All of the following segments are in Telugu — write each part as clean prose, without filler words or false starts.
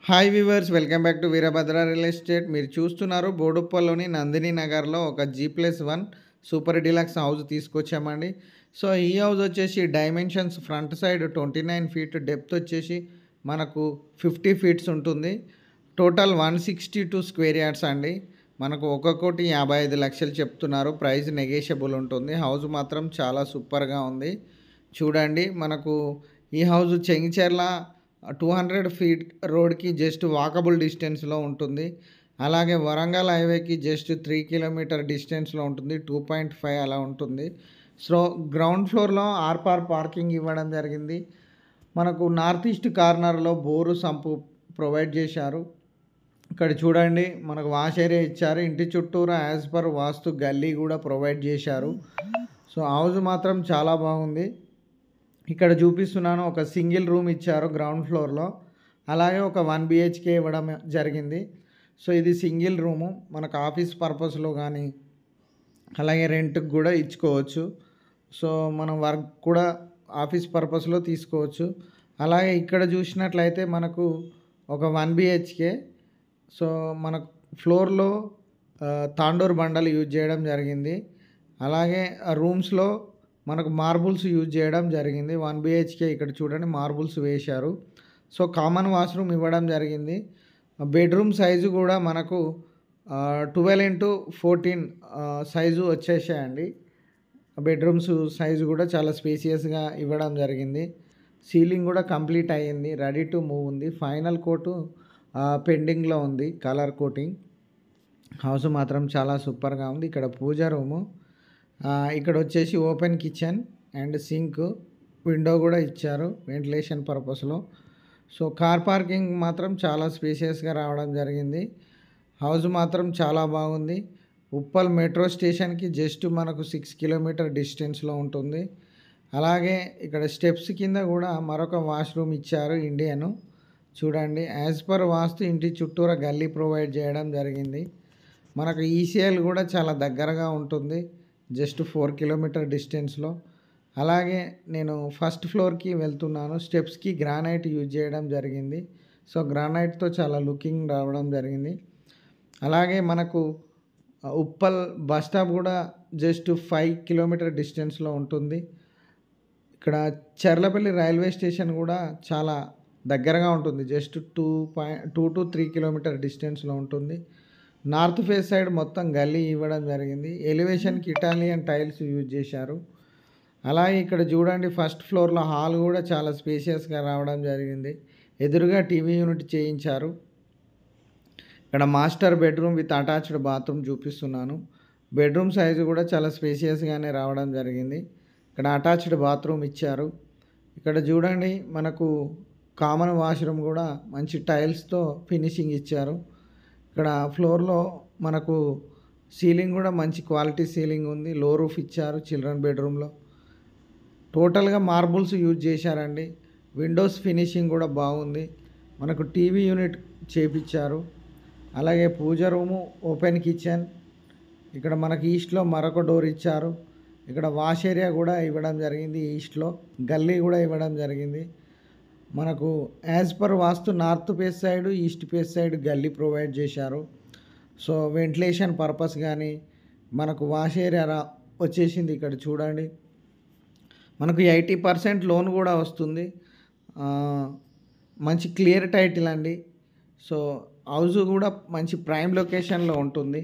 Hi viewers, welcome back to Veerabhadra real estate. మీరు చూస్తున్నారు బోడుప్పల్లోని నందిని నగర్లో ఒక G+1 సూపర్ డీలక్స్ హౌస్ తీసుకొచ్చామండి. సో ఈ హౌస్ వచ్చేసి dimensions front side 29 feet, depth వచ్చేసి మనకు 50 ఫీట్స్ ఉంటుంది. టోటల్ 162 స్క్వేర్ యార్డ్స్ అండి. మనకు 1,55,00,000 చెప్తున్నారు. ప్రైస్ నెగోషియబుల్ ఉంటుంది. హౌస్ మాత్రం చాలా సూపర్గా ఉంది. చూడండి, మనకు ఈ హౌస్ చెంగిచెర్ల 200 ఫీట్ రోడ్కి జస్ట్ వాకబుల్ డిస్టెన్స్లో ఉంటుంది. అలాగే వరంగల్ హైవేకి జస్ట్ 3 కిలోమీటర్ డిస్టెన్స్లో ఉంటుంది. 2.5 అలా ఉంటుంది. సో గ్రౌండ్ ఫ్లోర్లో పార్కింగ్ ఇవ్వడం జరిగింది. మనకు నార్త్ ఈస్ట్ కార్నర్లో బోరు సంపు ప్రొవైడ్ చేశారు. ఇక్కడ చూడండి, మనకు వాష్ ఏరియా ఇచ్చారు. ఇంటి చుట్టూరా యాజ్ పర్ వాస్తు గల్లీ కూడా ప్రొవైడ్ చేశారు. సో హౌస్ మాత్రం చాలా బాగుంది. ఇక్కడ చూపిస్తున్నాను, ఒక సింగిల్ రూమ్ ఇచ్చారు గ్రౌండ్ ఫ్లోర్లో. అలాగే ఒక 1 BHK ఇవ్వడం జరిగింది. సో ఇది సింగిల్ రూము. మనకు ఆఫీస్ పర్పస్లో కానీ అలాగే రెంట్కి కూడా ఇచ్చుకోవచ్చు. సో మనం వర్క్ కూడా ఆఫీస్ పర్పస్లో తీసుకోవచ్చు. అలాగే ఇక్కడ చూసినట్లయితే మనకు ఒక 1 BHK. సో మనకు ఫ్లోర్లో తాండూర్ బండలు యూజ్ చేయడం జరిగింది. అలాగే రూమ్స్లో మనకు మార్బుల్స్ యూజ్ చేయడం జరిగింది. 1 BHK ఇక్కడ చూడండి, మార్బుల్స్ వేశారు. సో కామన్ వాష్రూమ్ ఇవ్వడం జరిగింది. బెడ్రూమ్ సైజు కూడా మనకు 12x14 సైజు వచ్చేసాయండి. బెడ్రూమ్స్ సైజు కూడా చాలా స్పేసియస్గా ఇవ్వడం జరిగింది. సీలింగ్ కూడా కంప్లీట్ అయ్యింది, రెడీ టు మూవ్ ఉంది. ఫైనల్ కోటు పెండింగ్లో ఉంది, కలర్ కోటింగ్. హౌస్ మాత్రం చాలా సూపర్గా ఉంది. ఇక్కడ పూజ రూము, ఇక్కడ వచ్చేసి open kitchen and sink, window కూడా ఇచ్చారు వెంటిలేషన్ పర్పస్లో. సో కార్ పార్కింగ్ మాత్రం చాలా స్పేషియస్గా రావడం జరిగింది. హౌస్ మాత్రం చాలా బాగుంది. ఉప్పల్ మెట్రో స్టేషన్కి జస్ట్ మనకు 6 కిలోమీటర్ డిస్టెన్స్లో ఉంటుంది. అలాగే ఇక్కడ స్టెప్స్ కింద కూడా మరొక వాష్రూమ్ ఇచ్చారు ఇండియను. చూడండి, యాజ్ పర్ వాస్తు ఇంటి చుట్టూరా గల్లీ ప్రొవైడ్ చేయడం జరిగింది. మనకు ఈసీఎల్ కూడా చాలా దగ్గరగా ఉంటుంది, జస్ట్ 4 కిలోమీటర్ డిస్టెన్స్లో. అలాగే నేను ఫస్ట్ ఫ్లోర్కి వెళ్తున్నాను. స్టెప్స్కి గ్రానైట్ యూజ్ చేయడం జరిగింది. సో గ్రానైట్తో చాలా లుకింగ్ రావడం జరిగింది. అలాగే మనకు ఉప్పల్ బస్ స్టాప్ కూడా జస్ట్ 5 కిలోమీటర్ డిస్టెన్స్లో ఉంటుంది. ఇక్కడ చర్లపల్లి రైల్వే స్టేషన్ కూడా చాలా దగ్గరగా ఉంటుంది, జస్ట్ 2 to 3 కిలోమీటర్ డిస్టెన్స్లో ఉంటుంది. నార్త్ ఫేస్ సైడ్ మొత్తం గల్లీ ఇవ్వడం జరిగింది. ఎలివేషన్కి ఇటాలియన్ టైల్స్ యూజ్ చేశారు. అలాగే ఇక్కడ చూడండి, ఫస్ట్ ఫ్లోర్లో హాల్ కూడా చాలా స్పేషియస్గా రావడం జరిగింది. ఎదురుగా టీవీ యూనిట్ చేయించారు. ఇక్కడ master bedroom with attached bathroom చూపిస్తున్నాను. బెడ్రూమ్ సైజు కూడా చాలా స్పేషియస్గానే రావడం జరిగింది. ఇక్కడ అటాచ్డ్ బాత్రూమ్ ఇచ్చారు. ఇక్కడ చూడండి, మనకు కామన్ వాష్రూమ్ కూడా మంచి టైల్స్తో ఫినిషింగ్ ఇచ్చారు. ఇక్కడ ఫ్లోర్లో మనకు సీలింగ్ కూడా మంచి క్వాలిటీ సీలింగ్ ఉంది. లో రూఫ్ ఇచ్చారు చిల్డ్రన్ బెడ్రూమ్లో. టోటల్గా మార్బుల్స్ యూజ్ చేశారండి. విండోస్ ఫినిషింగ్ కూడా బాగుంది. మనకు టీవీ యూనిట్ చేపించారు. అలాగే పూజ రూము, ఓపెన్ కిచెన్. ఇక్కడ మనకి ఈస్ట్లో మరొక డోర్ ఇచ్చారు. ఇక్కడ వాష్ ఏరియా కూడా ఇవ్వడం జరిగింది. ఈస్ట్లో గల్లీ కూడా ఇవ్వడం జరిగింది. మనకు as per vastu north face side, east face side గల్లీ ప్రొవైడ్ చేశారు. సో వెంటిలేషన్ పర్పస్ కానీ మనకు వాష్ ఏరియా వచ్చేసింది. ఇక్కడ చూడండి, మనకు 80% లోన్ కూడా వస్తుంది. మంచి క్లియర్ టైటిల్ అండి. సో హౌస్ కూడా మంచి ప్రైమ్ లొకేషన్లో ఉంటుంది.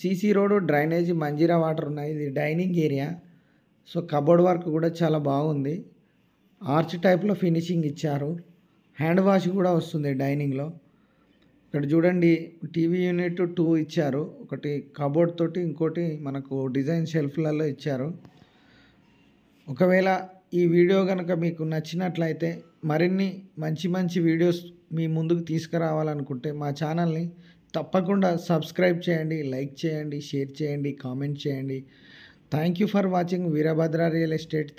CC road, drainage, Manjira water ఉన్నాయి. ఇది dining area. So cupboard work కూడా చాలా బాగుంది. ఆర్చ్ టైప్లో ఫినిషింగ్ ఇచ్చారు. హ్యాండ్ వాష్ కూడా వస్తుంది డైనింగ్లో. ఇక్కడ చూడండి, టీవీ యూనిట్ 2 ఇచ్చారు. ఒకటి కబోర్డ్ తోటి, ఇంకోటి మనకు డిజైన్ షెల్ఫ్లలో ఇచ్చారు. ఒకవేళ ఈ వీడియో కనుక మీకు నచ్చినట్లయితే మరిన్ని మంచి మంచి వీడియోస్ మీ ముందుకు తీసుకురావాలనుకుంటే మా ఛానల్ని తప్పకుండా సబ్స్క్రైబ్ చేయండి, లైక్ చేయండి, షేర్ చేయండి, కామెంట్ చేయండి. Thank you for watching Veerabhadra real estate.